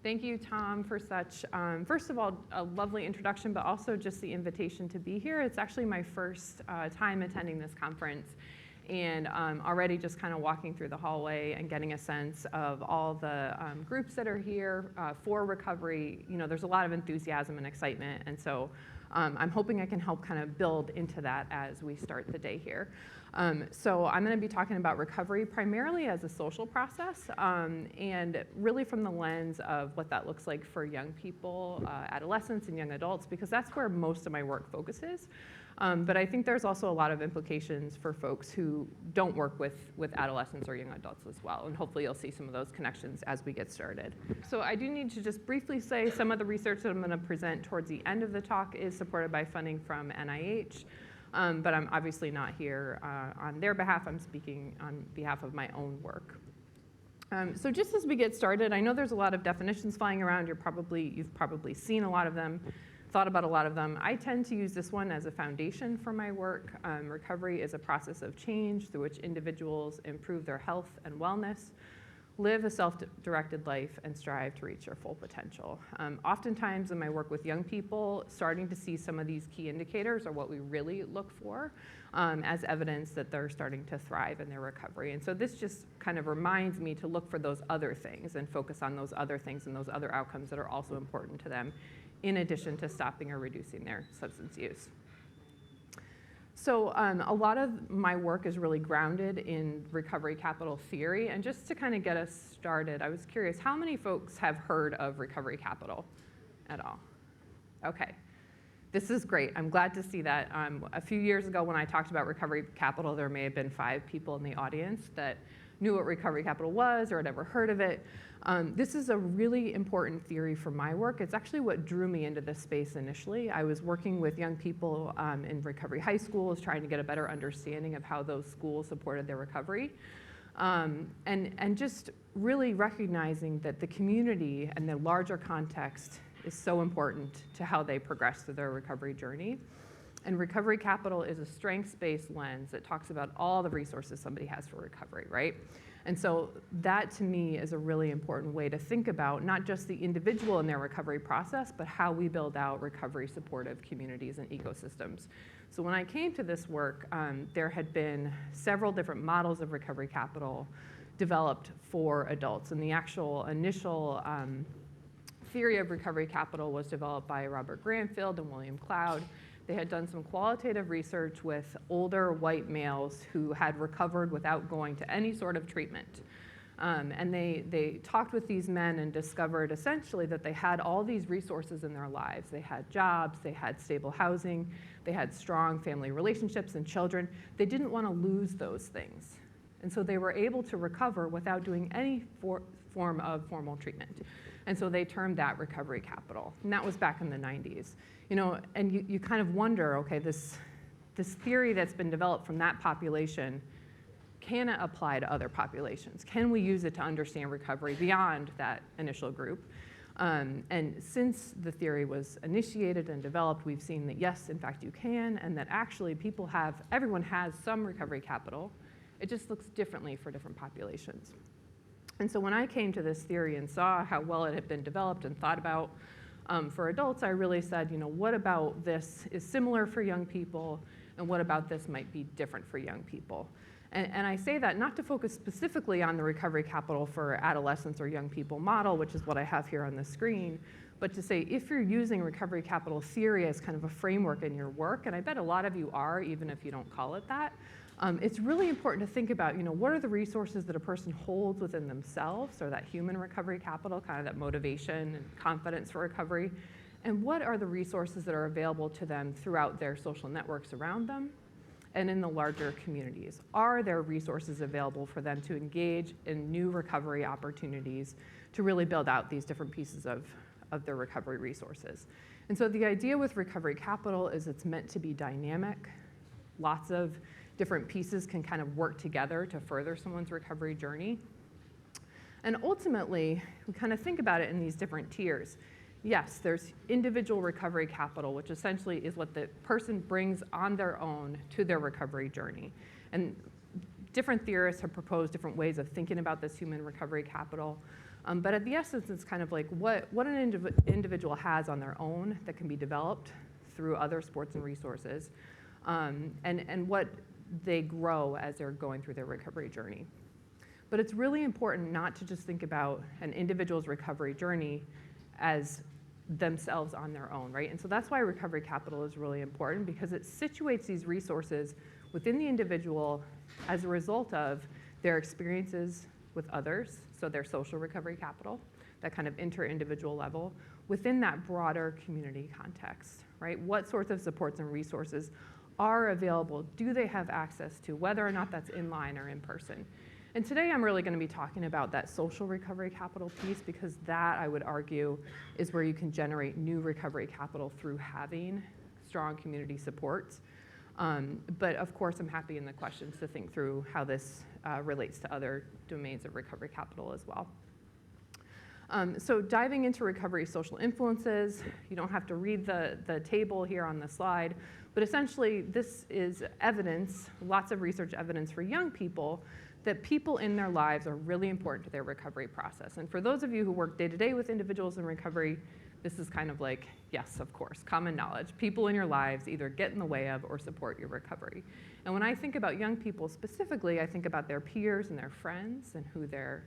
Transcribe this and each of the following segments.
Thank you, Tom, for such, first of all, a lovely introduction, but also just the invitation to be here. It's actually my first time attending this conference, and already just kind of walking through the hallway and getting a sense of all the groups that are here for recovery. You know, there's a lot of enthusiasm and excitement, and so I'm hoping I can help kind of build into that as we start the day here. So I'm going to be talking about recovery primarily as a social process, and really from the lens of what that looks like for young people, adolescents, and young adults, because that's where most of my work focuses. But I think there's also a lot of implications for folks who don't work with adolescents or young adults as well, and hopefully you'll see some of those connections as we get started. So I do need to just briefly say some of the research that I'm going to present towards the end of the talk is supported by funding from NIH, but I'm obviously not here on their behalf. I'm speaking on behalf of my own work. So just as we get started, I know there's a lot of definitions flying around. You've probably seen a lot of them, thought about a lot of them. I tend to use this one as a foundation for my work. Recovery is a process of change through which individuals improve their health and wellness, live a self-directed life, and strive to reach their full potential. Oftentimes in my work with young people, starting to see some of these key indicators are what we really look for as evidence that they're starting to thrive in their recovery. And so this just kind of reminds me to look for those other things and focus on those other things and those other outcomes that are also important to them, in addition to stopping or reducing their substance use. So a lot of my work is really grounded in recovery capital theory. And just to kind of get us started, I was curious, how many folks have heard of recovery capital at all? Okay, this is great. I'm glad to see that. A few years ago when I talked about recovery capital, there may have been 5 people in the audience that knew what recovery capital was or had ever heard of it. This is a really important theory for my work. It's actually what drew me into this space initially. I was working with young people in recovery high schools, trying to get a better understanding of how those schools supported their recovery. And just really recognizing that the community and the larger context is so important to how they progress through their recovery journey. And recovery capital is a strengths-based lens that talks about all the resources somebody has for recovery, right? And so that, to me, is a really important way to think about not just the individual in their recovery process, but how we build out recovery supportive communities and ecosystems. So when I came to this work, there had been several different models of recovery capital developed for adults. And the actual initial theory of recovery capital was developed by Robert Granfield and William Cloud. They had done some qualitative research with older white males who had recovered without going to any sort of treatment. And they talked with these men and discovered essentially that they had all these resources in their lives. They had jobs, they had stable housing, they had strong family relationships and children. They didn't want to lose those things. And so they were able to recover without doing any form of formal treatment. And so they termed that recovery capital. And that was back in the 90s. You know, and you kind of wonder, okay, this theory that's been developed from that population, can it apply to other populations? Can we use it to understand recovery beyond that initial group? And since the theory was initiated and developed, we've seen that yes, in fact you can, and that actually everyone has some recovery capital. It just looks differently for different populations. And so when I came to this theory and saw how well it had been developed and thought about for adults, I really said, you know, what about this is similar for young people, and what about this might be different for young people? And I say that not to focus specifically on the recovery capital for adolescents or young people model, which is what I have here on the screen, but to say if you're using recovery capital theory as kind of a framework in your work, and I bet a lot of you are, even if you don't call it that, it's really important to think about, you know, what are the resources that a person holds within themselves, or that human recovery capital, kind of that motivation and confidence for recovery, and what are the resources that are available to them throughout their social networks around them and in the larger communities. Are there resources available for them to engage in new recovery opportunities to really build out these different pieces of their recovery resources? And so the idea with recovery capital is it's meant to be dynamic. Lots of different pieces can kind of work together to further someone's recovery journey. And ultimately, we kind of think about it in these different tiers. Yes, there's individual recovery capital, which essentially is what the person brings on their own to their recovery journey. And different theorists have proposed different ways of thinking about this human recovery capital. But at the essence, it's kind of like what an individual has on their own that can be developed through other sports and resources, and what they grow as they're going through their recovery journey. But it's really important not to just think about an individual's recovery journey as themselves on their own, right? And so that's why recovery capital is really important, because it situates these resources within the individual as a result of their experiences with others, so their social recovery capital, that kind of inter-individual level, within that broader community context, right? What sorts of supports and resources are available? Do they have access to, whether or not that's in line or in person? And today I'm really going to be talking about that social recovery capital piece, because that, I would argue, is where you can generate new recovery capital through having strong community supports. But of course, I'm happy in the questions to think through how this relates to other domains of recovery capital as well. So diving into recovery social influences, you don't have to read the table here on the slide, but essentially this is evidence, lots of research evidence for young people, that people in their lives are really important to their recovery process. And for those of you who work day to day with individuals in recovery, this is kind of like, yes, of course, common knowledge. People in your lives either get in the way of or support your recovery. And when I think about young people specifically, I think about their peers and their friends and who they're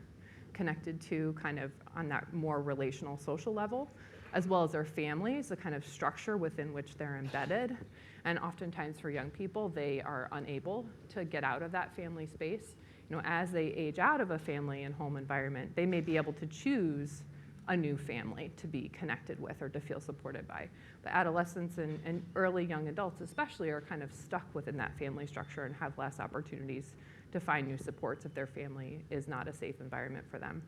connected to kind of on that more relational social level, as well as their families, the kind of structure within which they're embedded. And oftentimes for young people, they are unable to get out of that family space. You know, as they age out of a family and home environment, they may be able to choose a new family to be connected with or to feel supported by. But adolescents and early young adults especially are kind of stuck within that family structure and have less opportunities to find new supports if their family is not a safe environment for them.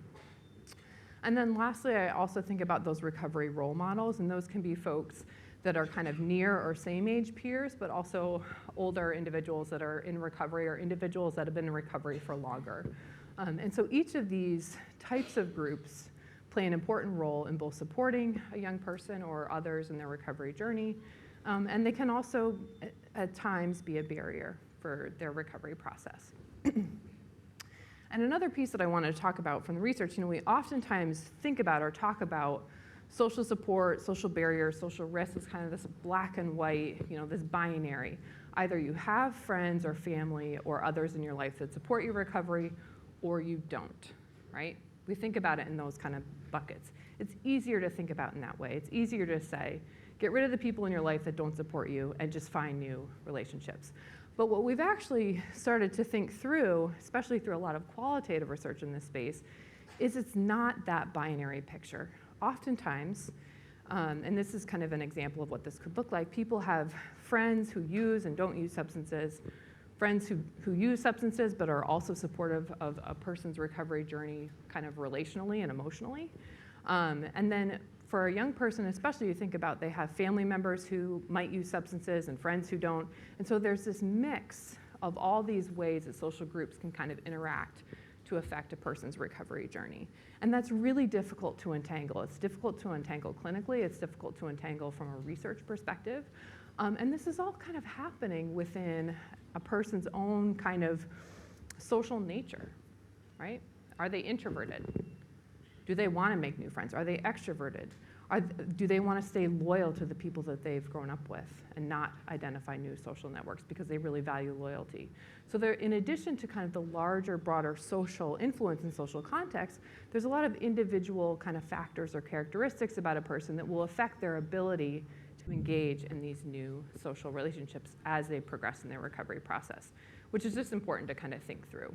And then lastly, I also think about those recovery role models, and those can be folks that are kind of near or same age peers, but also older individuals that are in recovery or individuals that have been in recovery for longer. And so each of these types of groups play an important role in both supporting a young person or others in their recovery journey, and they can also at times be a barrier for their recovery process. And another piece that I wanted to talk about from the research, you know, we oftentimes think about or talk about social support, social barriers, social risks as kind of this black and white, you know, this binary. Either you have friends or family or others in your life that support your recovery, or you don't, right? We think about it in those kind of buckets. It's easier to think about in that way. It's easier to say, get rid of the people in your life that don't support you and just find new relationships. But what we've actually started to think through, especially through a lot of qualitative research in this space, is it's not that binary picture. Oftentimes, and this is kind of an example of what this could look like, people have friends who use and don't use substances, friends who use substances but are also supportive of a person's recovery journey kind of relationally and emotionally. And then for a young person especially, you think about they have family members who might use substances and friends who don't. And so there's this mix of all these ways that social groups can kind of interact to affect a person's recovery journey. And that's really difficult to untangle. It's difficult to untangle clinically. It's difficult to untangle from a research perspective. And this is all kind of happening within a person's own kind of social nature, right? Are they introverted? Do they want to make new friends? Are they extroverted? Do they want to stay loyal to the people that they've grown up with and not identify new social networks because they really value loyalty? So there, in addition to kind of the larger, broader social influence and social context, there's a lot of individual kind of factors or characteristics about a person that will affect their ability to engage in these new social relationships as they progress in their recovery process, which is just important to kind of think through.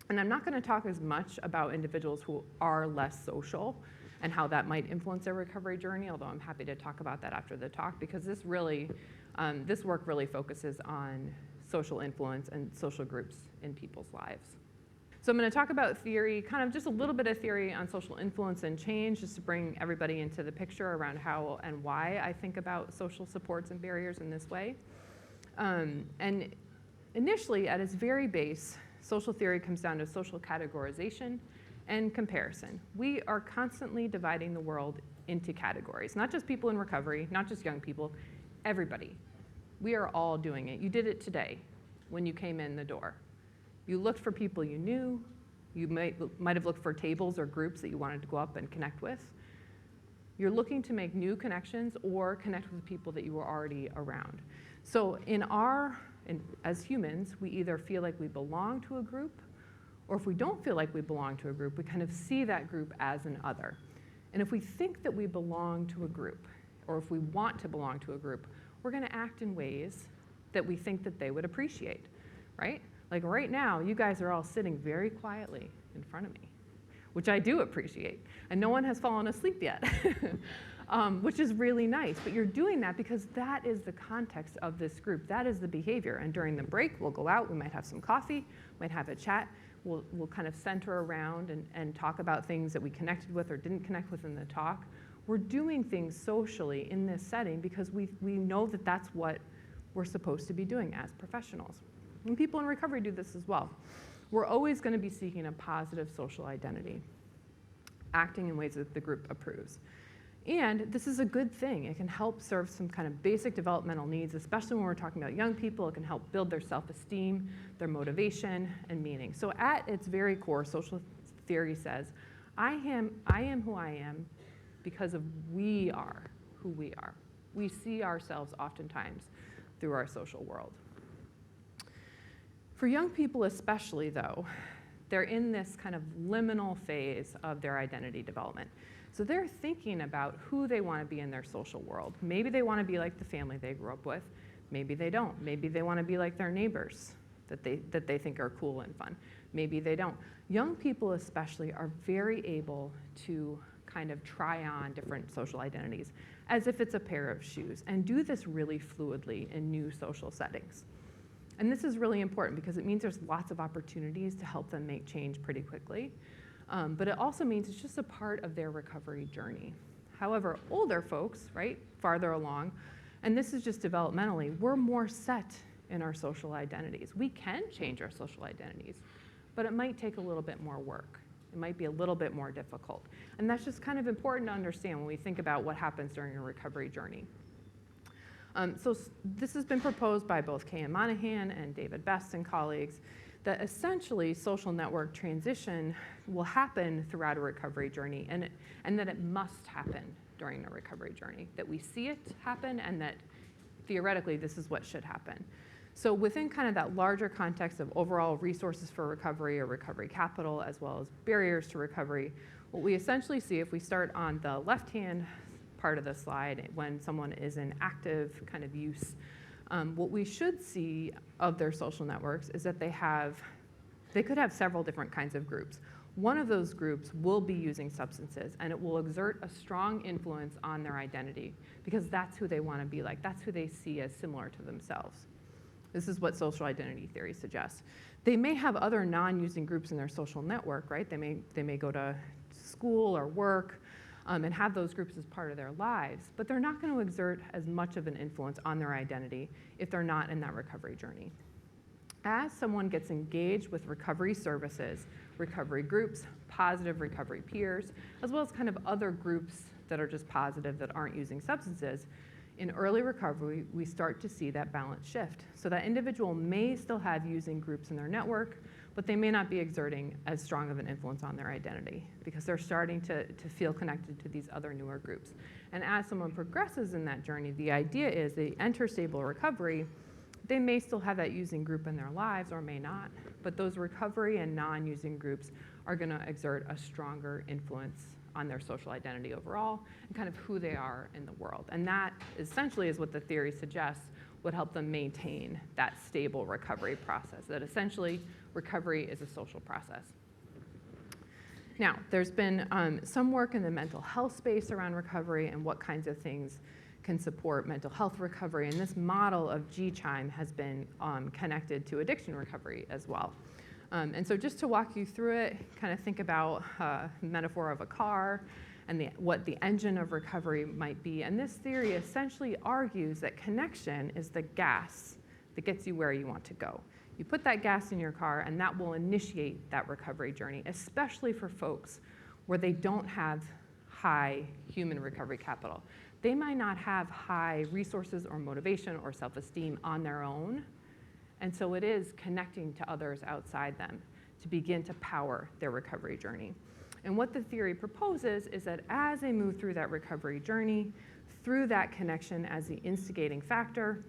And I'm not going to talk as much about individuals who are less social and how that might influence their recovery journey, although I'm happy to talk about that after the talk, because this work really focuses on social influence and social groups in people's lives. So I'm going to talk about theory, kind of just a little bit of theory on social influence and change, just to bring everybody into the picture around how and why I think about social supports and barriers in this way. And initially, at its very base, social theory comes down to social categorization and comparison. We are constantly dividing the world into categories, not just people in recovery, not just young people, everybody. We are all doing it. You did it today when you came in the door. You looked for people you knew, You might have looked for tables or groups that you wanted to go up and connect with. You're looking to make new connections or connect with people that you were already around. So as humans, we either feel like we belong to a group, or if we don't feel like we belong to a group, we kind of see that group as an other. And if we think that we belong to a group, or if we want to belong to a group, we're going to act in ways that we think that they would appreciate, right? Like right now, you guys are all sitting very quietly in front of me, which I do appreciate. And no one has fallen asleep yet, which is really nice. But you're doing that because that is the context of this group. That is the behavior. And during the break, we'll go out. We might have some coffee, might have a chat. We'll kind of center around and talk about things that we connected with or didn't connect with in the talk. We're doing things socially in this setting because we know that that's what we're supposed to be doing as professionals. And people in recovery do this as well. We're always going to be seeking a positive social identity, acting in ways that the group approves. And this is a good thing. It can help serve some kind of basic developmental needs, especially when we're talking about young people. It can help build their self-esteem, their motivation, and meaning. So at its very core, social theory says, I am who I am because of we are who we are. We see ourselves oftentimes through our social world. For young people especially, though, they're in this kind of liminal phase of their identity development. So they're thinking about who they want to be in their social world. Maybe they want to be like the family they grew up with. Maybe they don't. Maybe they want to be like their neighbors that they think are cool and fun. Maybe they don't. Young people especially are very able to kind of try on different social identities as if it's a pair of shoes and do this really fluidly in new social settings. And this is really important because it means there's lots of opportunities to help them make change pretty quickly. But it also means it's just a part of their recovery journey. However, older folks, right, farther along, and this is just developmentally, we're more set in our social identities. We can change our social identities, but it might take a little bit more work. It might be a little bit more difficult. And that's just kind of important to understand when we think about what happens during a recovery journey. So this has been proposed by both K.M. Monahan and David Best and colleagues, that essentially social network transition will happen throughout a recovery journey, and that it must happen during a recovery journey, that we see it happen, and that theoretically this is what should happen. So within kind of that larger context of overall resources for recovery or recovery capital, as well as barriers to recovery, what we essentially see if we start on the left-hand part of the slide, when someone is in active kind of use, what we should see of their social networks is that they could have several different kinds of groups. One of those groups will be using substances, and it will exert a strong influence on their identity because that's who they want to be like. That's who they see as similar to themselves. This is what social identity theory suggests. They may have other non-using groups in their social network, right? They may go to school or work and have those groups as part of their lives, but they're not going to exert as much of an influence on their identity if they're not in that recovery journey. As someone gets engaged with recovery services, recovery groups, positive recovery peers, as well as kind of other groups that are just positive that aren't using substances, in early recovery, we start to see that balance shift. So that individual may still have using groups in their network, but they may not be exerting as strong of an influence on their identity because they're starting to feel connected to these other newer groups. And as someone progresses in that journey, the idea is they enter stable recovery. They may still have that using group in their lives or may not, but those recovery and non-using groups are going to exert a stronger influence on their social identity overall and kind of who they are in the world. And that essentially is what the theory suggests would help them maintain that stable recovery process, that essentially recovery is a social process. Now, there's been some work in the mental health space around recovery and what kinds of things can support mental health recovery, and this model of GCHIME has been connected to addiction recovery as well. And so just to walk you through it, kind of think about the metaphor of a car and what the engine of recovery might be. And this theory essentially argues that connection is the gas that gets you where you want to go. You put that gas in your car, and that will initiate that recovery journey, especially for folks where they don't have high human recovery capital. They might not have high resources or motivation or self-esteem on their own, and so it is connecting to others outside them to begin to power their recovery journey. And what the theory proposes is that as they move through that recovery journey, through that connection as the instigating factor,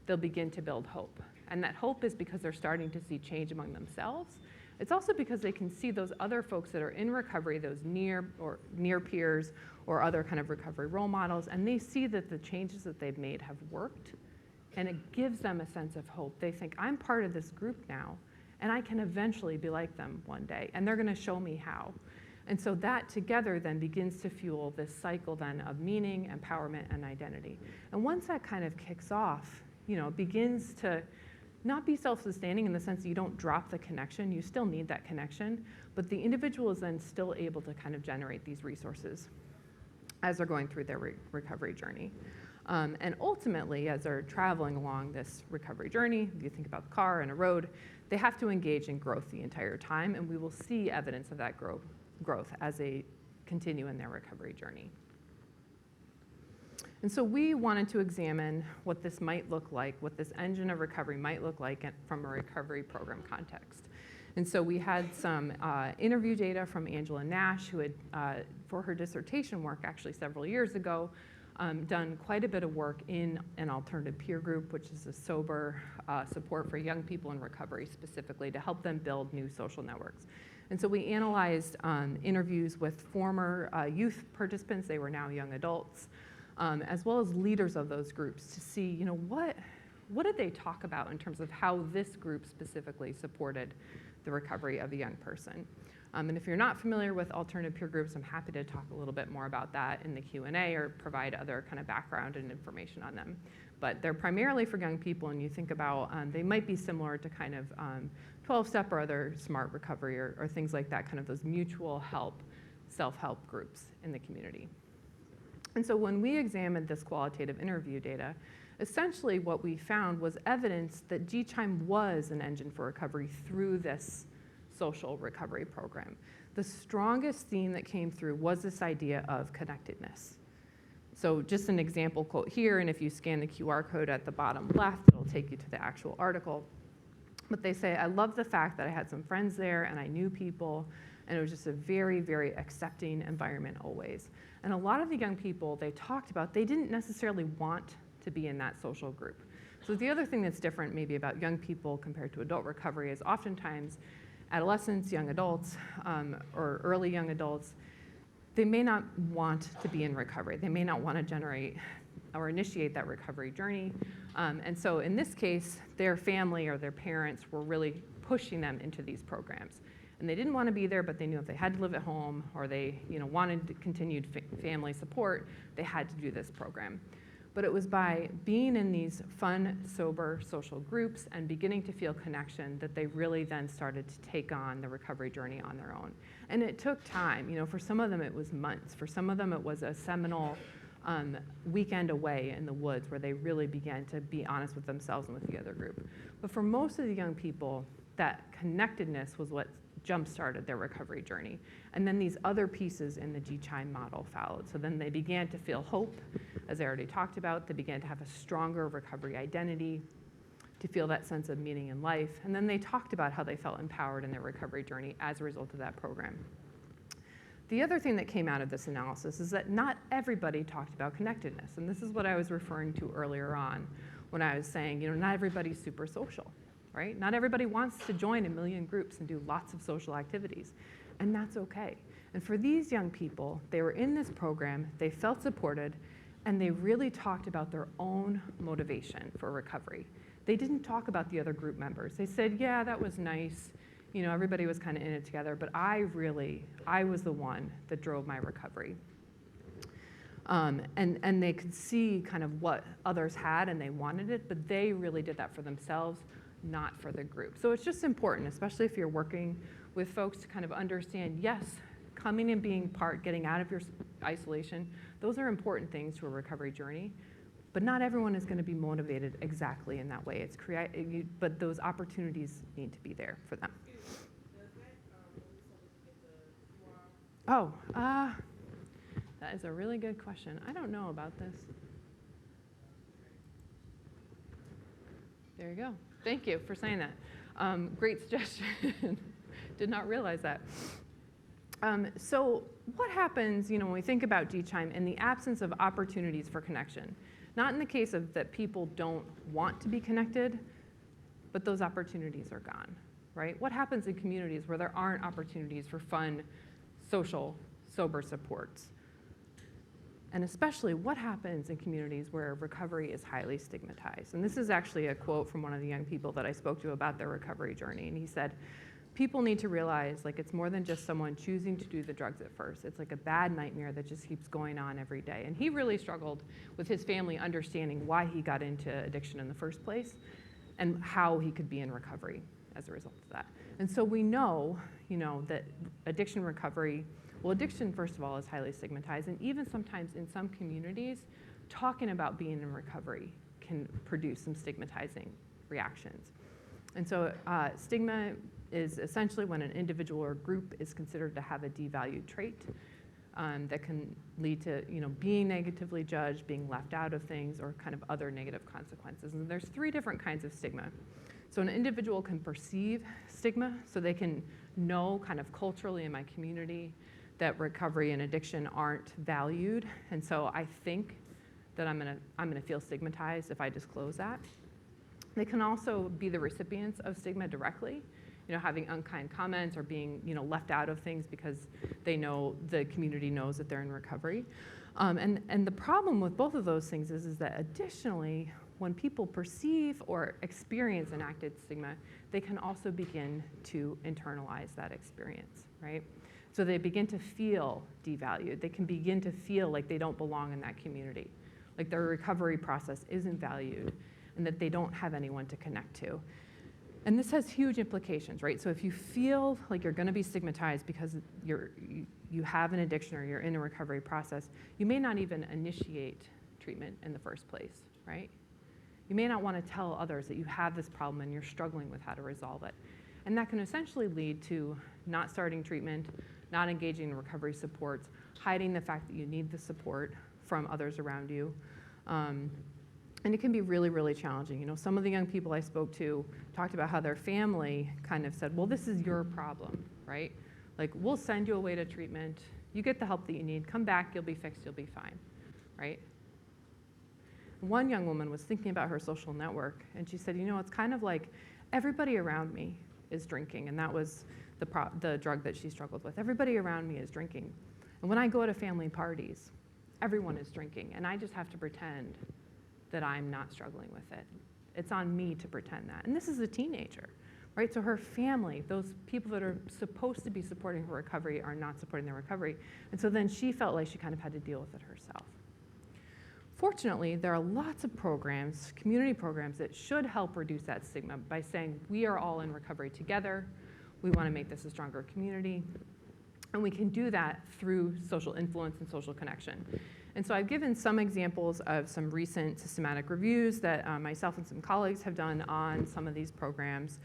they'll begin to build hope. And that hope is because they're starting to see change among themselves. It's also because they can see those other folks that are in recovery, those near peers or other kind of recovery role models, and they see that the changes that they've made have worked, and it gives them a sense of hope. They think, I'm part of this group now, and I can eventually be like them one day, and they're gonna show me how. And so that together then begins to fuel this cycle then of meaning, empowerment, and identity. And once that kind of kicks off, it begins to not be self-sustaining in the sense that you don't drop the connection, you still need that connection, but the individual is then still able to kind of generate these resources as they're going through their recovery journey. And ultimately, as they're traveling along this recovery journey, if you think about the car and a road, they have to engage in growth the entire time, and we will see evidence of that growth as they continue in their recovery journey. And so we wanted to examine what this might look like, what this engine of recovery might look like from a recovery program context. And so we had some interview data from Angela Nash, who had, for her dissertation work actually several years ago, done quite a bit of work in an alternative peer group, which is a sober support for young people in recovery specifically to help them build new social networks. And so we analyzed interviews with former youth participants, they were now young adults, as well as leaders of those groups to see, what did they talk about in terms of how this group specifically supported the recovery of a young person. And if you're not familiar with alternative peer groups, I'm happy to talk a little bit more about that in the Q&A or provide other kind of background and information on them. But they're primarily for young people, and you think about, they might be similar to kind of 12-step or other SMART recovery or things like that, kind of those mutual help, self-help groups in the community. And so when we examined this qualitative interview data, essentially what we found was evidence that GCHIME was an engine for recovery through this social recovery program. The strongest theme that came through was this idea of connectedness. So just an example quote here, and if you scan the QR code at the bottom left, it'll take you to the actual article. But they say, I love the fact that I had some friends there and I knew people, and it was just a very, very accepting environment always. And a lot of the young people they talked about, they didn't necessarily want to be in that social group. So the other thing that's different maybe about young people compared to adult recovery is oftentimes adolescents, young adults, or early young adults, they may not want to be in recovery. They may not want to generate or initiate that recovery journey. And so in this case, their family or their parents were really pushing them into these programs. And they didn't want to be there, but they knew if they had to live at home or they wanted continued family support, they had to do this program. But it was by being in these fun, sober social groups and beginning to feel connection that they really then started to take on the recovery journey on their own. And it took time. For some of them it was months. For some of them it was a seminal weekend away in the woods where they really began to be honest with themselves and with the other group. But for most of the young people, that connectedness was what jump-started their recovery journey. And then these other pieces in the GCHIME model followed. So then they began to feel hope, as I already talked about. They began to have a stronger recovery identity, to feel that sense of meaning in life. And then they talked about how they felt empowered in their recovery journey as a result of that program. The other thing that came out of this analysis is that not everybody talked about connectedness. And this is what I was referring to earlier on when I was saying, not everybody's super social. Right? Not everybody wants to join a million groups and do lots of social activities, and that's okay. And for these young people, they were in this program, they felt supported, and they really talked about their own motivation for recovery. They didn't talk about the other group members. They said, yeah, that was nice. Everybody was kind of in it together, but I was the one that drove my recovery. And they could see kind of what others had and they wanted it, but they really did that for themselves, not for the group. So it's just important, especially if you're working with folks, to kind of understand, yes, coming and being part, getting out of your isolation, those are important things to a recovery journey, but not everyone is going to be motivated exactly in that way. But those opportunities need to be there for them. Oh, that is a really good question. I don't know about this. There you go. Thank you for saying that. Great suggestion. did not realize that. So what happens, when we think about DCHIME in the absence of opportunities for connection? Not in the case of that people don't want to be connected, but those opportunities are gone, right? What happens in communities where there aren't opportunities for fun, social, sober supports? And especially, what happens in communities where recovery is highly stigmatized? And this is actually a quote from one of the young people that I spoke to about their recovery journey. And he said, people need to realize it's more than just someone choosing to do the drugs at first. It's like a bad nightmare that just keeps going on every day. And he really struggled with his family understanding why he got into addiction in the first place and how he could be in recovery as a result of that. And so we know, that addiction recovery, addiction, first of all, is highly stigmatized. And even sometimes in some communities, talking about being in recovery can produce some stigmatizing reactions. And so stigma is essentially when an individual or group is considered to have a devalued trait that can lead to being negatively judged, being left out of things, or kind of other negative consequences. And there's 3 different kinds of stigma. So an individual can perceive stigma, so they can know kind of culturally in my community that recovery and addiction aren't valued, and so I think that I'm gonna feel stigmatized if I disclose that. They can also be the recipients of stigma directly, having unkind comments or being left out of things because they know the community knows that they're in recovery. And the problem with both of those things is that additionally, when people perceive or experience enacted stigma, they can also begin to internalize that experience, right? So they begin to feel devalued. They can begin to feel like they don't belong in that community, like their recovery process isn't valued, and that they don't have anyone to connect to. And this has huge implications, right? So if you feel like you're gonna be stigmatized because you have an addiction or you're in a recovery process, you may not even initiate treatment in the first place, right? You may not wanna tell others that you have this problem and you're struggling with how to resolve it. And that can essentially lead to not starting treatment, not engaging in recovery supports, hiding the fact that you need the support from others around you. And it can be really, really challenging. Some of the young people I spoke to talked about how their family kind of said, well, this is your problem, right? Like, we'll send you away to treatment. You get the help that you need. Come back, you'll be fixed, you'll be fine, right? One young woman was thinking about her social network, and she said, it's kind of like everybody around me is drinking, and that was the drug that she struggled with. Everybody around me is drinking. And when I go to family parties, everyone is drinking, and I just have to pretend that I'm not struggling with it. It's on me to pretend that. And this is a teenager, right? So her family, those people that are supposed to be supporting her recovery, are not supporting their recovery. And so then she felt like she kind of had to deal with it herself. Fortunately, there are lots of programs, community programs, that should help reduce that stigma by saying we are all in recovery together. We want to make this a stronger community. And we can do that through social influence and social connection. And so I've given some examples of some recent systematic reviews that myself and some colleagues have done on some of these programs,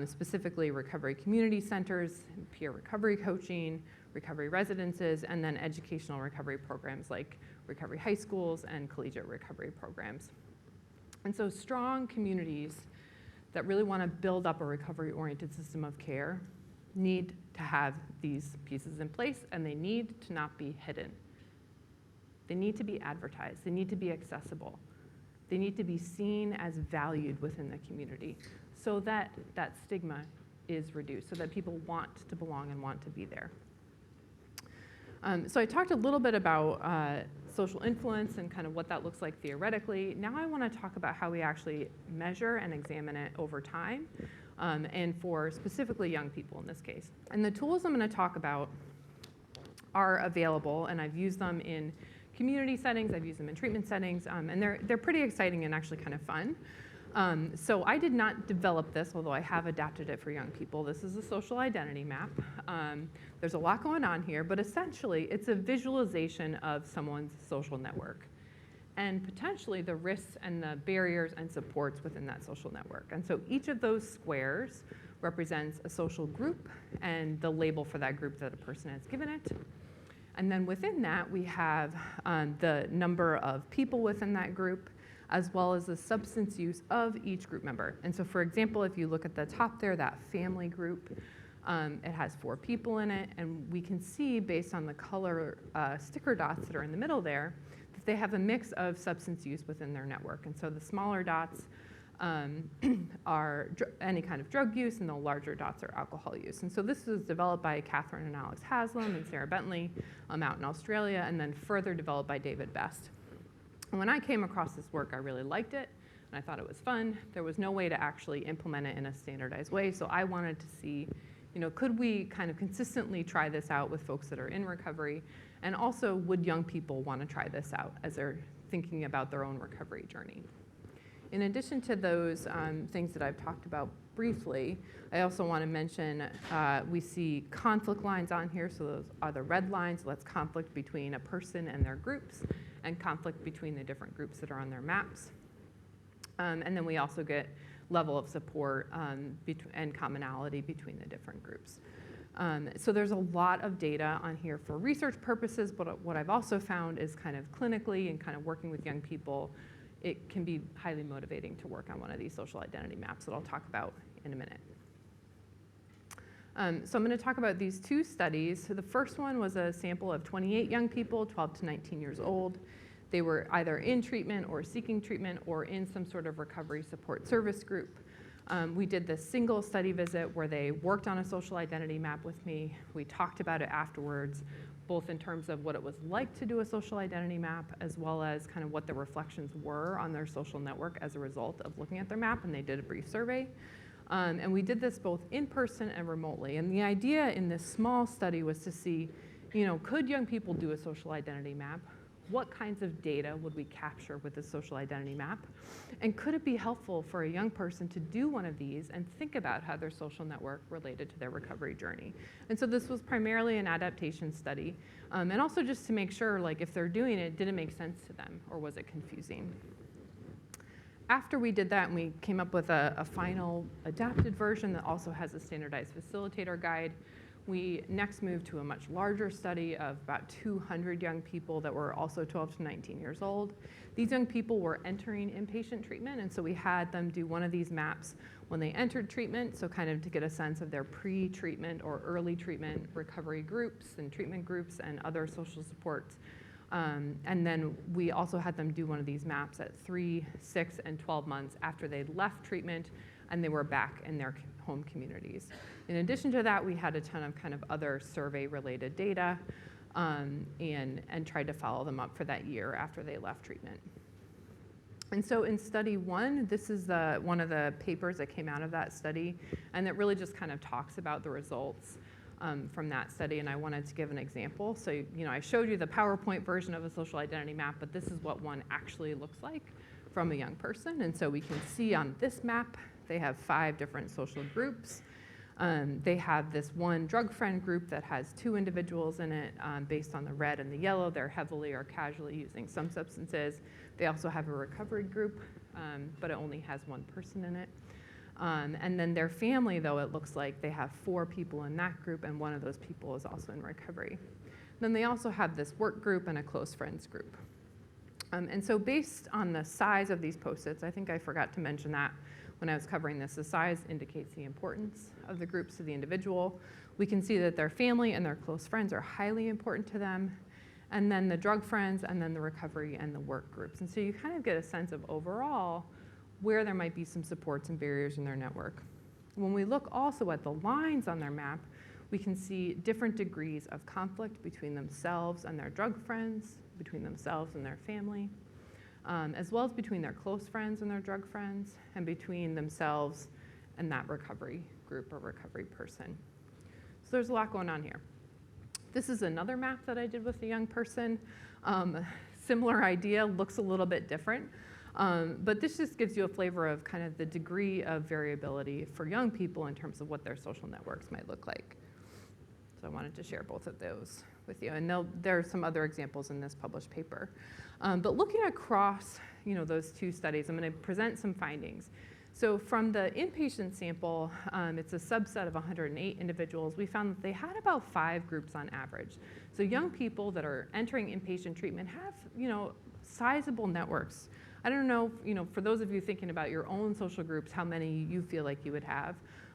specifically recovery community centers, peer recovery coaching, recovery residences, and then educational recovery programs like recovery high schools and collegiate recovery programs. And so strong communities that really want to build up a recovery-oriented system of care need to have these pieces in place, and they need to not be hidden. They need to be advertised. They need to be accessible. They need to be seen as valued within the community so that that stigma is reduced, so that people want to belong and want to be there. So I talked a little bit about social influence and kind of what that looks like theoretically. Now I want to talk about how we actually measure and examine it over time, and for specifically young people in this case. And the tools I'm going to talk about are available, and I've used them in community settings, I've used them in treatment settings, and they're pretty exciting and actually kind of fun. So I did not develop this, although I have adapted it for young people. This is a social identity map. There's a lot going on here, but essentially it's a visualization of someone's social network and potentially the risks and the barriers and supports within that social network. And so each of those squares represents a social group and the label for that group that a person has given it. And then within that, we have the number of people within that group, as well as the substance use of each group member. And so for example, if you look at the top there, that family group, It has 4 people in it, and we can see based on the color sticker dots that are in the middle there, that they have a mix of substance use within their network. And so the smaller dots are any kind of drug use, and the larger dots are alcohol use. And so this was developed by Catherine and Alex Haslam and Sarah Bentley out in Australia, and then further developed by David Best. And when I came across this work, I really liked it, and I thought it was fun. There was no way to actually implement it in a standardized way, so I wanted to see, could we kind of consistently try this out with folks that are in recovery, and also would young people want to try this out as they're thinking about their own recovery journey. In addition to those things that I've talked about briefly, I also want to mention we see conflict lines on here. So those are the red lines. So that's conflict between a person and their groups, and conflict between the different groups that are on their maps. And then we also get level of support and commonality between the different groups. So there's a lot of data on here for research purposes, but what I've also found is kind of clinically and kind of working with young people, it can be highly motivating to work on one of these social identity maps that I'll talk about in a minute. So I'm going to talk about these 2 studies. So the first one was a sample of 28 young people, 12 to 19 years old. They were either in treatment or seeking treatment or in some sort of recovery support service group. We did this single study visit where they worked on a social identity map with me. We talked about it afterwards, both in terms of what it was like to do a social identity map, as well as kind of what the reflections were on their social network as a result of looking at their map, and they did a brief survey. And we did this both in person and remotely. And the idea in this small study was to see, could young people do a social identity map? What kinds of data would we capture with the social identity map? And could it be helpful for a young person to do one of these and think about how their social network related to their recovery journey? And so this was primarily an adaptation study, and also just to make sure, if they're doing it, did it make sense to them, or was it confusing? After we did that, and we came up with a final adapted version that also has a standardized facilitator guide, we next moved to a much larger study of about 200 young people that were also 12 to 19 years old. These young people were entering inpatient treatment, and so we had them do one of these maps when they entered treatment, so kind of to get a sense of their pre-treatment or early treatment recovery groups and treatment groups and other social supports. And then we also had them do one of these maps at 3, 6, and 12 months after they'd left treatment and they were back in their home communities. In addition to that, we had a ton of kind of other survey-related data and tried to follow them up for that year after they left treatment. And so in study 1, this is one of the papers that came out of that study, and that really just kind of talks about the results from that study, and I wanted to give an example. So, I showed you the PowerPoint version of a social identity map, but this is what one actually looks like from a young person. And so we can see on this map, they have 5 different social groups. They have this one drug friend group that has 2 individuals in it based on the red and the yellow. They're heavily or casually using some substances. They also have a recovery group, but it only has 1 person in it. And then their family, though, it looks like they have 4 people in that group, and one of those people is also in recovery. Then they also have this work group and a close friends group. And so based on the size of these post-its, I think I forgot to mention that when I was covering this, the size indicates the importance of the groups to the individual. We can see that their family and their close friends are highly important to them, and then the drug friends, and then the recovery and the work groups. And so you kind of get a sense of overall where there might be some supports and barriers in their network. When we look also at the lines on their map, we can see different degrees of conflict between themselves and their drug friends, between themselves and their family, as well as between their close friends and their drug friends, and between themselves and that recovery group or recovery person. So there's a lot going on here. This is another map that I did with a young person. Similar idea, looks a little bit different. But this just gives you a flavor of kind of the degree of variability for young people in terms of what their social networks might look like. So I wanted to share both of those with you. And there are some other examples in this published paper. But looking across those 2 studies, I'm going to present some findings. So from the inpatient sample, it's a subset of 108 individuals. We found that they had about 5 groups on average. So young people that are entering inpatient treatment have sizable networks. I don't know, for those of you thinking about your own social groups, how many you feel like you would have.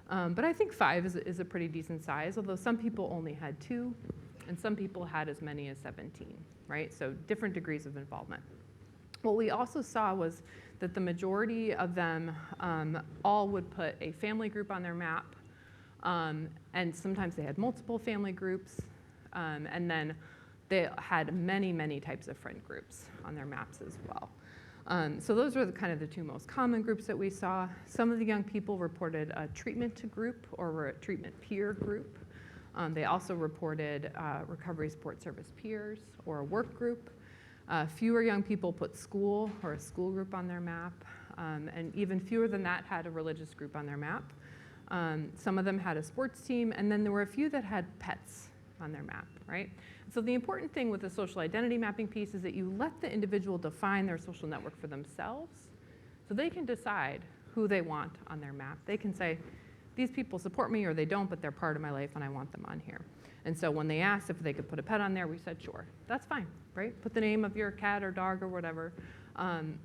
But I think 5 is a pretty decent size, although some people only had 2, and some people had as many as 17, right? So different degrees of involvement. What we also saw was that the majority of them all would put a family group on their map, and sometimes they had multiple family groups, and then they had many, many types of friend groups on their maps as well. So those were kind of the 2 most common groups that we saw. Some of the young people reported a treatment group or a treatment peer group. They also reported recovery support service peers or a work group. Fewer young people put school or a school group on their map, and even fewer than that had a religious group on their map. Some of them had a sports team, and then there were a few that had pets on their map, right? So the important thing with the social identity mapping piece is that you let the individual define their social network for themselves so they can decide who they want on their map. They can say, these people support me or they don't, but they're part of my life and I want them on here. And so when they asked if they could put a pet on there, we said, sure, that's fine, right? Put the name of your cat or dog or whatever.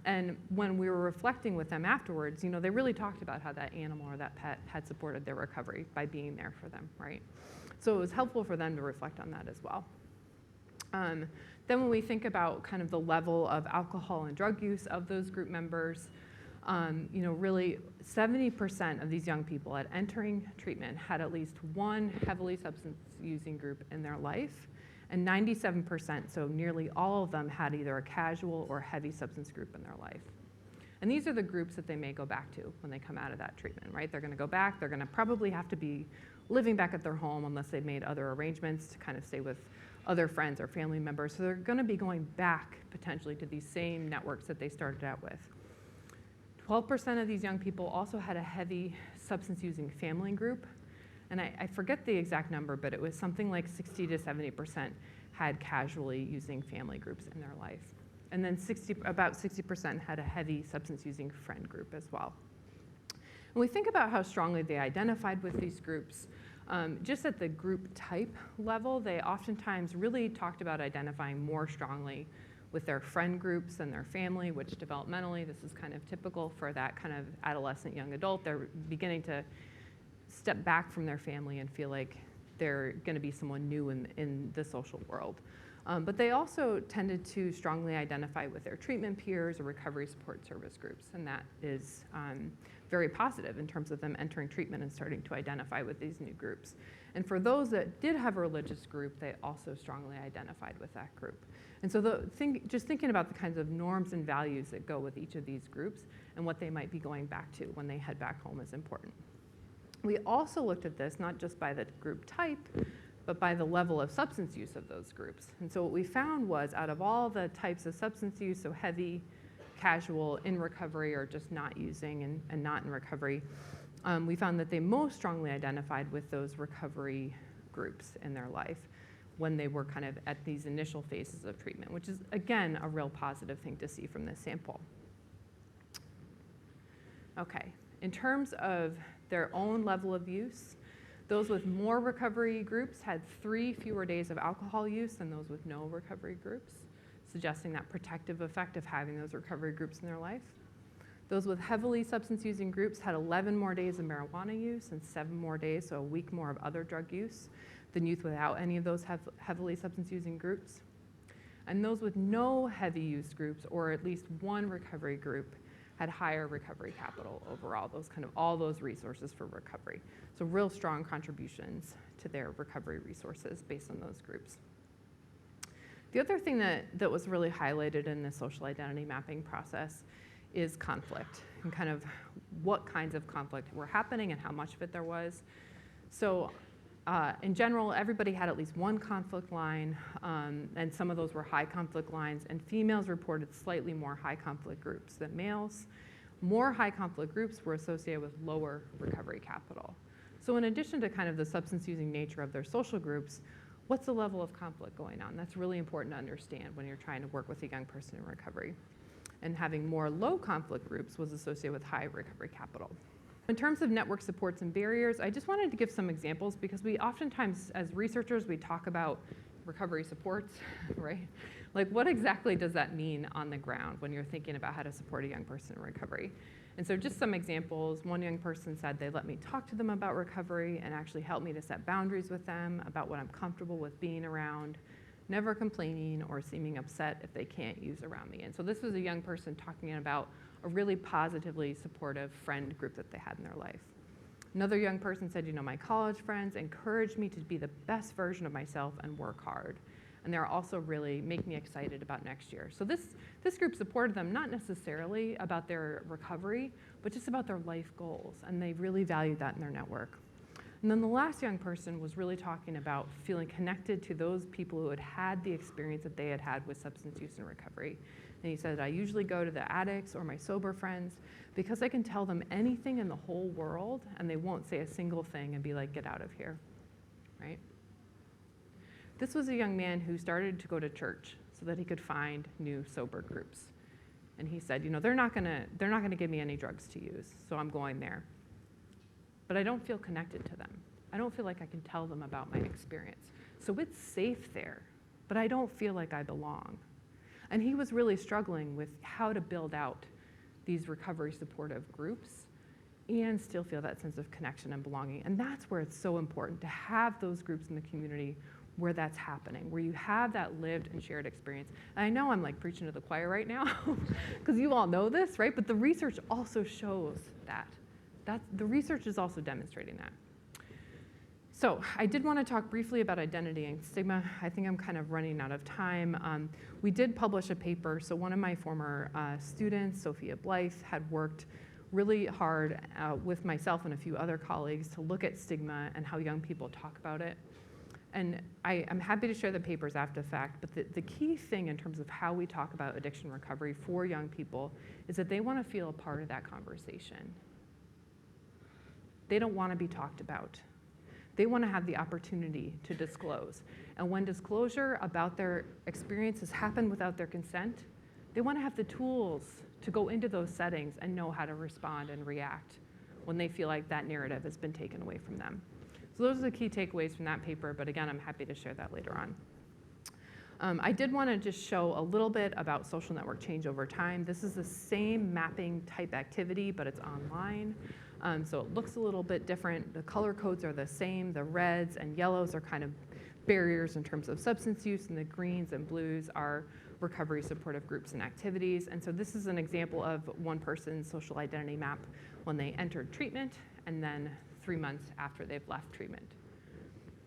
And when we were reflecting with them afterwards, they really talked about how that animal or that pet had supported their recovery by being there for them, right? So it was helpful for them to reflect on that as well. Then when we think about kind of the level of alcohol and drug use of those group members, really 70% of these young people at entering treatment had at least one heavily substance using group in their life, and 97%, so nearly all of them, had either a casual or heavy substance group in their life. And these are the groups that they may go back to when they come out of that treatment, right? They're going to go back. They're going to probably have to be living back at their home unless they've made other arrangements to kind of stay with other friends or family members. So they're going to be going back potentially to these same networks that they started out with. 12% of these young people also had a heavy substance using family group. And I forget the exact number, but it was something like 60 to 70% had casually using family groups in their life. And then about 60% had a heavy substance using friend group as well. When we think about how strongly they identified with these groups, just at the group type level, they oftentimes really talked about identifying more strongly with their friend groups than their family, which developmentally, this is kind of typical for that kind of adolescent young adult. They're beginning to step back from their family and feel like they're going to be someone new in the social world. But they also tended to strongly identify with their treatment peers or recovery support service groups, and that is very positive in terms of them entering treatment and starting to identify with these new groups. And for those that did have a religious group, they also strongly identified with that group. And so just thinking about the kinds of norms and values that go with each of these groups and what they might be going back to when they head back home is important. We also looked at this not just by the group type, but by the level of substance use of those groups. And so what we found was out of all the types of substance use, so heavy, casual, in recovery, or just not using and not in recovery, we found that they most strongly identified with those recovery groups in their life when they were kind of at these initial phases of treatment, which is, again, a real positive thing to see from this sample. Okay, in terms of their own level of use, those with more recovery groups had 3 fewer days of alcohol use than those with no recovery groups, suggesting that protective effect of having those recovery groups in their life. Those with heavily substance-using groups had 11 more days of marijuana use and 7 more days, so a week more of other drug use, than youth without any of those heavily substance-using groups. And those with no heavy use groups, or at least one recovery group, had higher recovery capital overall, all those resources for recovery. So real strong contributions to their recovery resources based on those groups. The other thing that was really highlighted in the social identity mapping process is conflict, and kind of what kinds of conflict were happening and how much of it there was. So in general, everybody had at least one conflict line, and some of those were high conflict lines, and females reported slightly more high conflict groups than males. More high conflict groups were associated with lower recovery capital. So in addition to kind of the substance using nature of their social groups, what's the level of conflict going on? That's really important to understand when you're trying to work with a young person in recovery. And having more low conflict groups was associated with high recovery capital. In terms of network supports and barriers, I just wanted to give some examples because we oftentimes, as researchers, we talk about recovery supports, right? Like what exactly does that mean on the ground when you're thinking about how to support a young person in recovery? And so just some examples, one young person said they let me talk to them about recovery and actually help me to set boundaries with them about what I'm comfortable with being around, never complaining or seeming upset if they can't use around me. And so this was a young person talking about a really positively supportive friend group that they had in their life. Another young person said, my college friends encouraged me to be the best version of myself and work hard. And they're also really make me excited about next year. So this group supported them not necessarily about their recovery, but just about their life goals. And they really valued that in their network. And then the last young person was really talking about feeling connected to those people who had had the experience that they had had with substance use and recovery. And he said, I usually go to the addicts or my sober friends because I can tell them anything in the whole world and they won't say a single thing and be like, get out of here, right? This was a young man who started to go to church so that he could find new sober groups. And he said, they're not gonna give me any drugs to use, so I'm going there. But I don't feel connected to them. I don't feel like I can tell them about my experience. So it's safe there, but I don't feel like I belong. And he was really struggling with how to build out these recovery supportive groups and still feel that sense of connection and belonging. And that's where it's so important to have those groups in the community where that's happening, where you have that lived and shared experience. And I know I'm like preaching to the choir right now because you all know this, right? But the research also shows that. The research is also demonstrating that. So I did want to talk briefly about identity and stigma. I think I'm kind of running out of time. We did publish a paper. So one of my former students, Sophia Blythe, had worked really hard with myself and a few other colleagues to look at stigma and how young people talk about it. And I'm happy to share the papers after the fact, but the key thing in terms of how we talk about addiction recovery for young people is that they want to feel a part of that conversation. They don't want to be talked about. They want to have the opportunity to disclose. And when disclosure about their experiences happen without their consent, they want to have the tools to go into those settings and know how to respond and react when they feel like that narrative has been taken away from them. So those are the key takeaways from that paper, but again, I'm happy to share that later on. I did want to just show a little bit about social network change over time. This is the same mapping type activity, but it's online. So it looks a little bit different. The color codes are the same. The reds and yellows are kind of barriers in terms of substance use, and the greens and blues are recovery supportive groups and activities. And so this is an example of one person's social identity map when they entered treatment and then 3 months after they've left treatment.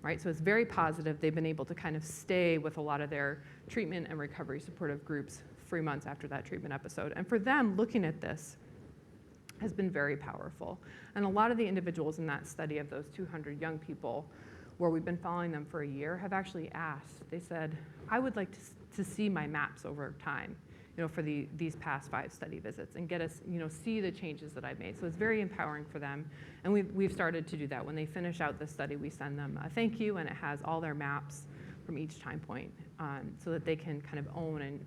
Right? So it's very positive. They've been able to kind of stay with a lot of their treatment and recovery supportive groups 3 months after that treatment episode. And for them, looking at this has been very powerful. And a lot of the individuals in that study of those 200 young people, where we've been following them for a year, have actually asked, they said, I would like to see my maps over time, for these past 5 study visits and get us, see the changes that I've made. So it's very empowering for them. And we've started to do that. When they finish out the study, we send them a thank you, and it has all their maps from each time point so that they can kind of own and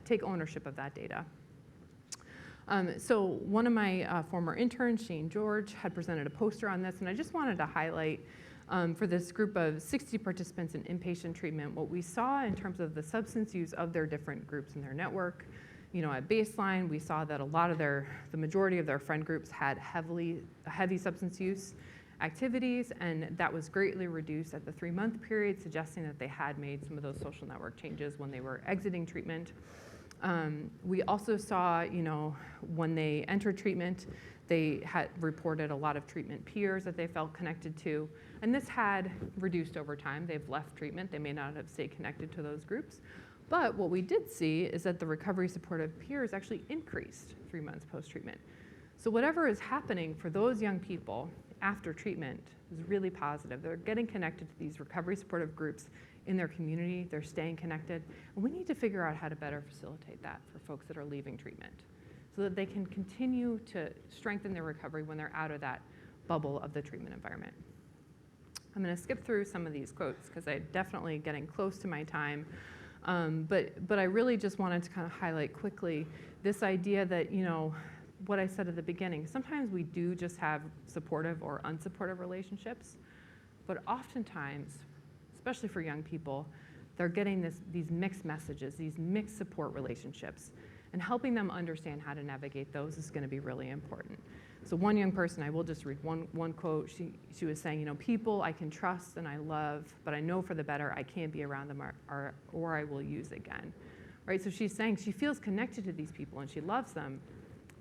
take ownership of that data. So one of my former interns, Shane George, had presented a poster on this, and I just wanted to highlight for this group of 60 participants in inpatient treatment, what we saw in terms of the substance use of their different groups in their network. At baseline, we saw that the majority of their friend groups had heavy substance use activities, and that was greatly reduced at the 3-month period, suggesting that they had made some of those social network changes when they were exiting treatment. We also saw, when they entered treatment, they had reported a lot of treatment peers that they felt connected to, and this had reduced over time. They've left treatment. They may not have stayed connected to those groups. But what we did see is that the recovery supportive peers actually increased 3 months post-treatment. So whatever is happening for those young people after treatment is really positive. They're getting connected to these recovery supportive groups in their community. They're staying connected. And we need to figure out how to better facilitate that for folks that are leaving treatment so that they can continue to strengthen their recovery when they're out of that bubble of the treatment environment. I'm going to skip through some of these quotes because I'm definitely getting close to my time. But I really just wanted to kind of highlight quickly this idea that, what I said at the beginning, sometimes we do just have supportive or unsupportive relationships, but oftentimes, especially for young people, they're getting these mixed messages, these mixed support relationships. And helping them understand how to navigate those is going to be really important. So one young person, I will just read one quote. She was saying, people I can trust and I love, but I know for the better I can't be around them or I will use again. Right? So she's saying she feels connected to these people and she loves them,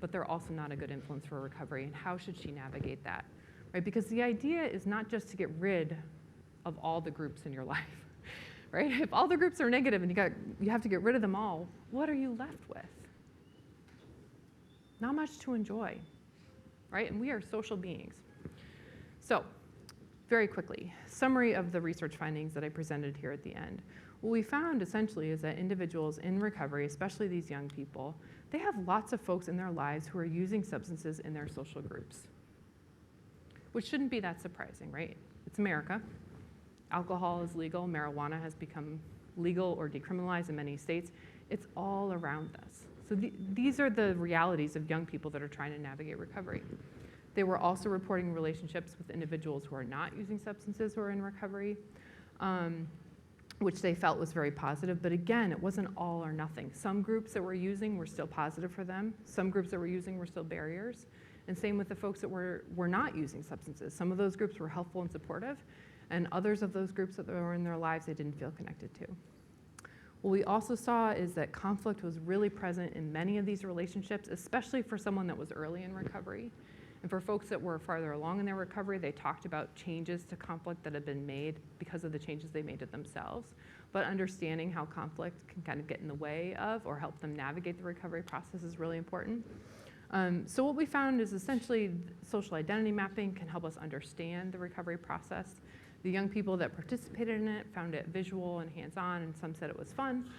but they're also not a good influence for recovery. And how should she navigate that? Right? Because the idea is not just to get rid of all the groups in your life. Right? If all the groups are negative and you have to get rid of them all, what are you left with? Not much to enjoy, right? And we are social beings. So, very quickly, summary of the research findings that I presented here at the end. What we found essentially is that individuals in recovery, especially these young people, they have lots of folks in their lives who are using substances in their social groups, which shouldn't be that surprising, right? It's America. Alcohol is legal. Marijuana has become legal or decriminalized in many states. It's all around us. So these are the realities of young people that are trying to navigate recovery. They were also reporting relationships with individuals who are not using substances who are in recovery, which they felt was very positive. But again, it wasn't all or nothing. Some groups that were using were still positive for them. Some groups that were using were still barriers. And same with the folks that were not using substances. Some of those groups were helpful and supportive, and others of those groups that were in their lives they didn't feel connected to. What we also saw is that conflict was really present in many of these relationships, especially for someone that was early in recovery. And for folks that were farther along in their recovery, they talked about changes to conflict that had been made because of the changes they made to themselves. But understanding how conflict can kind of get in the way of or help them navigate the recovery process is really important. So what we found is essentially social identity mapping can help us understand the recovery process. The young people that participated in it found it visual and hands-on, and some said it was fun,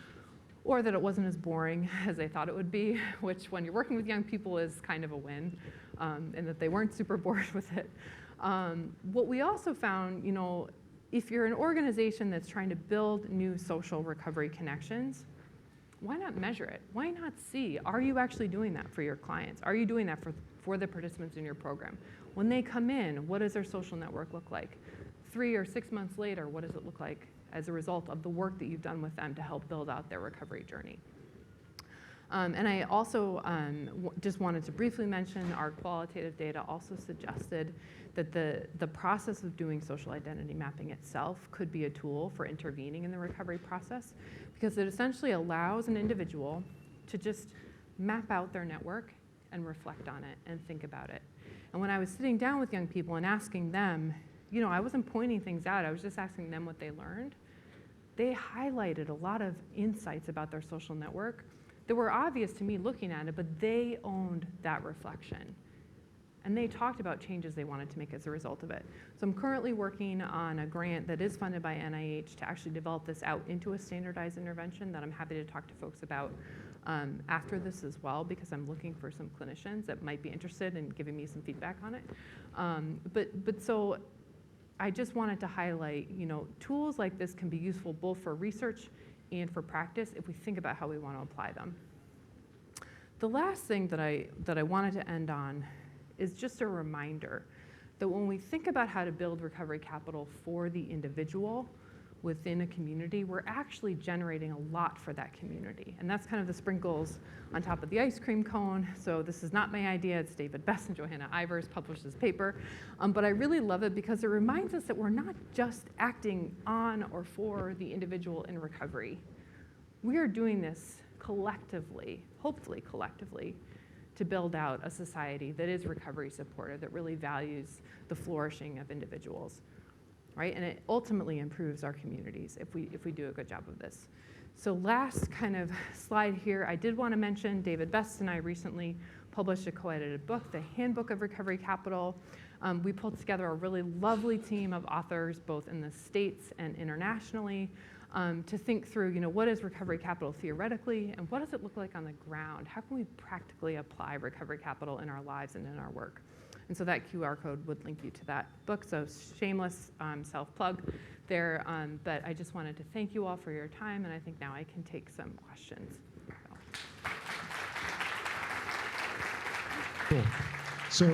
or that it wasn't as boring as they thought it would be, which when you're working with young people is kind of a win, and that they weren't super bored with it. What we also found, if you're an organization that's trying to build new social recovery connections, why not measure it? Why not see, are you actually doing that for your clients? Are you doing that for the participants in your program? When they come in, what does their social network look like? 3 or 6 months later, what does it look like as a result of the work that you've done with them to help build out their recovery journey? And I also just wanted to briefly mention our qualitative data also suggested that the process of doing social identity mapping itself could be a tool for intervening in the recovery process, because it essentially allows an individual to just map out their network and reflect on it and think about it. And when I was sitting down with young people and asking them, I wasn't pointing things out, I was just asking them what they learned. They highlighted a lot of insights about their social network that were obvious to me looking at it, but they owned that reflection. And they talked about changes they wanted to make as a result of it. So I'm currently working on a grant that is funded by NIH to actually develop this out into a standardized intervention that I'm happy to talk to folks about after this as well, because I'm looking for some clinicians that might be interested in giving me some feedback on it. But so I just wanted to highlight, tools like this can be useful both for research and for practice if we think about how we want to apply them. The last thing that I wanted to end on is just a reminder that when we think about how to build recovery capital for the individual within a community, we're actually generating a lot for that community. And that's kind of the sprinkles on top of the ice cream cone. So this is not my idea. It's David Best and Johanna Ivers published this paper. But I really love it because it reminds us that we're not just acting on or for the individual in recovery. We are doing this collectively, hopefully collectively, to build out a society that is recovery supportive, that really values the flourishing of individuals. Right? And it ultimately improves our communities if we do a good job of this. So last kind of slide here, I did want to mention David Best and I recently published a co-edited book, The Handbook of Recovery Capital. We pulled together a really lovely team of authors, both in the States and internationally, to think through, what is recovery capital theoretically, and what does it look like on the ground? How can we practically apply recovery capital in our lives and in our work? And so that QR code would link you to that book. So shameless self-plug there. But I just wanted to thank you all for your time. And I think now I can take some questions. Cool. So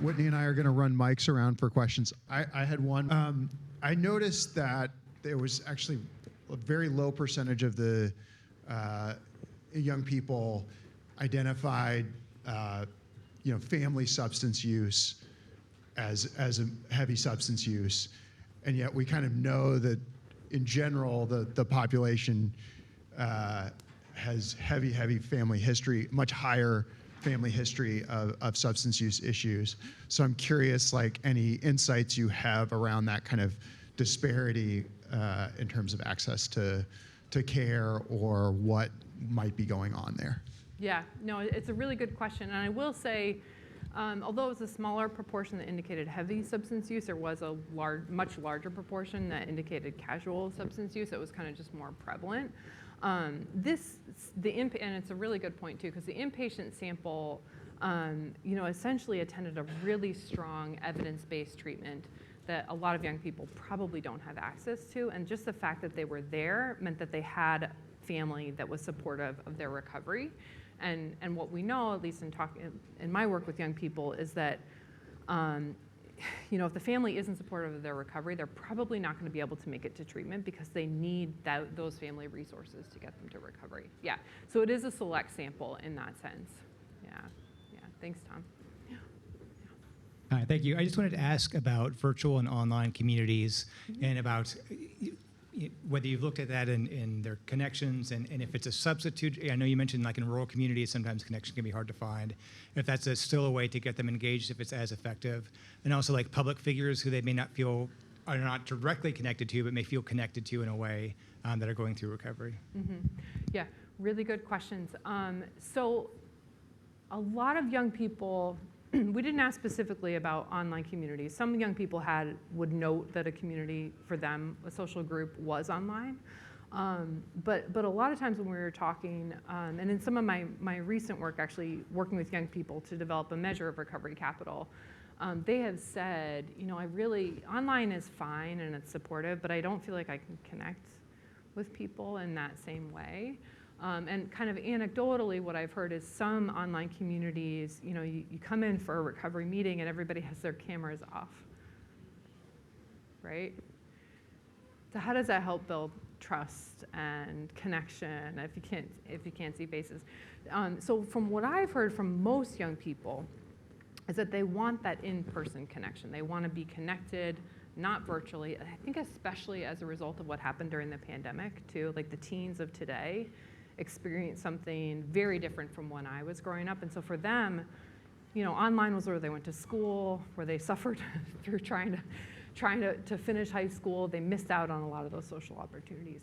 Whitney and I are going to run mics around for questions. I had one. I noticed that there was actually a very low percentage of the young people identified, family substance use as a heavy substance use, and yet we kind of know that in general the population has heavy family history, much higher family history of substance use issues. So I'm curious, like, any insights you have around that kind of disparity in terms of access to care, or what might be going on there. Yeah, no, it's a really good question. And I will say, although it was a smaller proportion that indicated heavy substance use, there was a much larger proportion that indicated casual substance use. It was kind of just more prevalent. And it's a really good point too, because the inpatient sample, essentially attended a really strong evidence-based treatment that a lot of young people probably don't have access to. And just the fact that they were there meant that they had family that was supportive of their recovery. And what we know, at least in my work with young people, is that if the family isn't supportive of their recovery, they're probably not going to be able to make it to treatment because they need those family resources to get them to recovery. Yeah, so it is a select sample in that sense. Yeah. Thanks, Tom. Hi, thank you. I just wanted to ask about virtual and online communities, and about whether you've looked at that in their connections, and if it's a substitute. I know you mentioned, like, in rural communities, sometimes connection can be hard to find. If that's still a way to get them engaged, if it's as effective. And also, like, public figures who they may not feel are not directly connected to, but may feel connected to in a way that are going through recovery. Mm-hmm. Yeah, really good questions. So a lot of young people, we didn't ask specifically about online communities. Some young people would note that a community for them, a social group, was online. But a lot of times when we were talking, and in some of my recent work, actually working with young people to develop a measure of recovery capital, they have said, online is fine and it's supportive, but I don't feel like I can connect with people in that same way. And kind of anecdotally, what I've heard is some online communities, you come in for a recovery meeting and everybody has their cameras off, right? So how does that help build trust and connection if you can't see faces? So from what I've heard from most young people is that they want that in-person connection. They want to be connected, not virtually. I think especially as a result of what happened during the pandemic too, like the teens of today experienced something very different from when I was growing up. And so for them, online was where they went to school, where they suffered through trying to finish high school. They missed out on a lot of those social opportunities.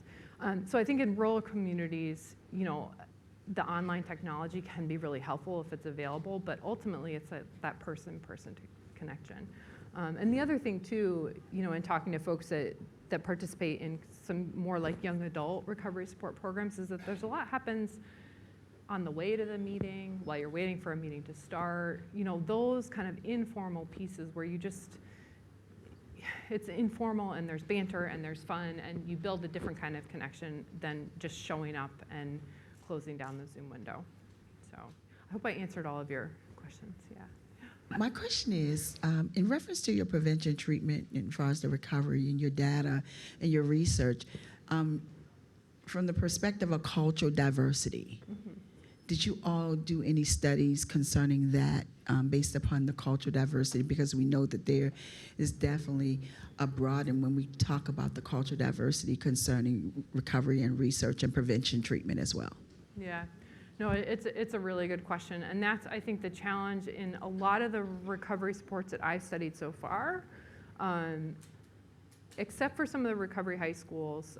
So I think in rural communities, the online technology can be really helpful if it's available, but ultimately it's that person-person connection. And the other thing too, in talking to folks that participate in some more like young adult recovery support programs, is that there's a lot happens on the way to the meeting, while you're waiting for a meeting to start, those kind of informal pieces where it's informal and there's banter and there's fun and you build a different kind of connection than just showing up and closing down the Zoom window. So I hope I answered all of your questions, yeah. My question is, in reference to your prevention treatment and as far as the recovery and your data and your research, from the perspective of cultural diversity, did you all do any studies concerning that based upon the cultural diversity? Because we know that there is definitely a broad, and when we talk about the cultural diversity concerning recovery and research and prevention treatment as well. Yeah. No, it's a really good question, and that's, I think, the challenge in a lot of the recovery supports that I've studied so far, except for some of the recovery high schools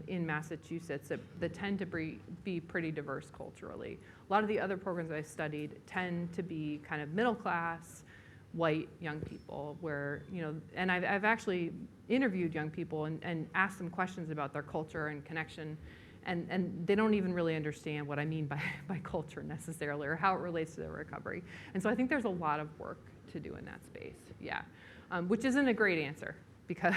in Massachusetts that tend to be pretty diverse culturally. A lot of the other programs I've studied tend to be kind of middle class, white young people, where, and I've actually interviewed young people and asked them questions about their culture and connection. And they don't even really understand what I mean by culture necessarily, or how it relates to their recovery. And so I think there's a lot of work to do in that space, yeah. Which isn't a great answer, because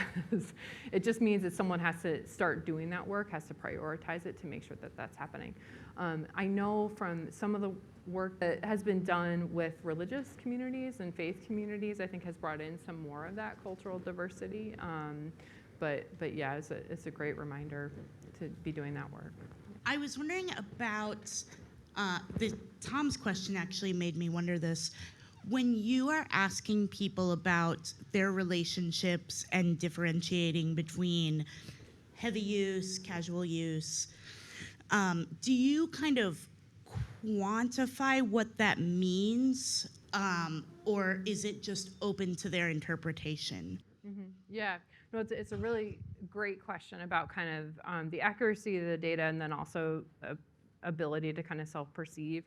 it just means that someone has to start doing that work, has to prioritize it to make sure that that's happening. I know from some of the work that has been done with religious communities and faith communities, I think has brought in some more of that cultural diversity. But yeah, it's a great reminder to be doing that work. I was wondering about Tom's question actually made me wonder this. When you are asking people about their relationships and differentiating between heavy use, casual use, do you kind of quantify what that means, or is it just open to their interpretation? Yeah, no, it's a really great question about kind of the accuracy of the data and then also ability to kind of self-perceive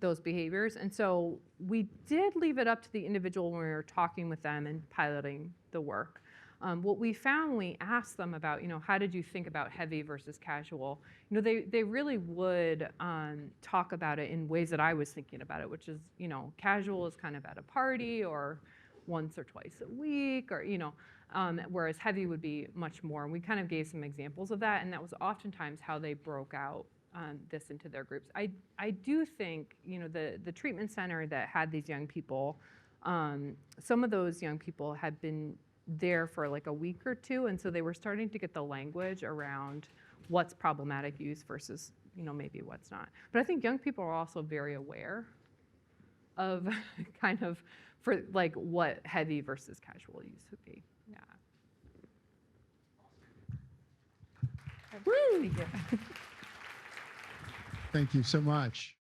those behaviors. And so we did leave it up to the individual when we were talking with them and piloting the work. What we found when we asked them about, how did you think about heavy versus casual? They really would talk about it in ways that I was thinking about it, which is, casual is kind of at a party or once or twice a week, or whereas heavy would be much more. And we kind of gave some examples of that, and that was oftentimes how they broke out this into their groups. I do think the treatment center that had these young people, some of those young people had been there for like a week or two, and so they were starting to get the language around what's problematic use versus maybe what's not. But I think young people are also very aware of kind of for like what heavy versus casual use would be. Yeah. Woo! Thank you so much.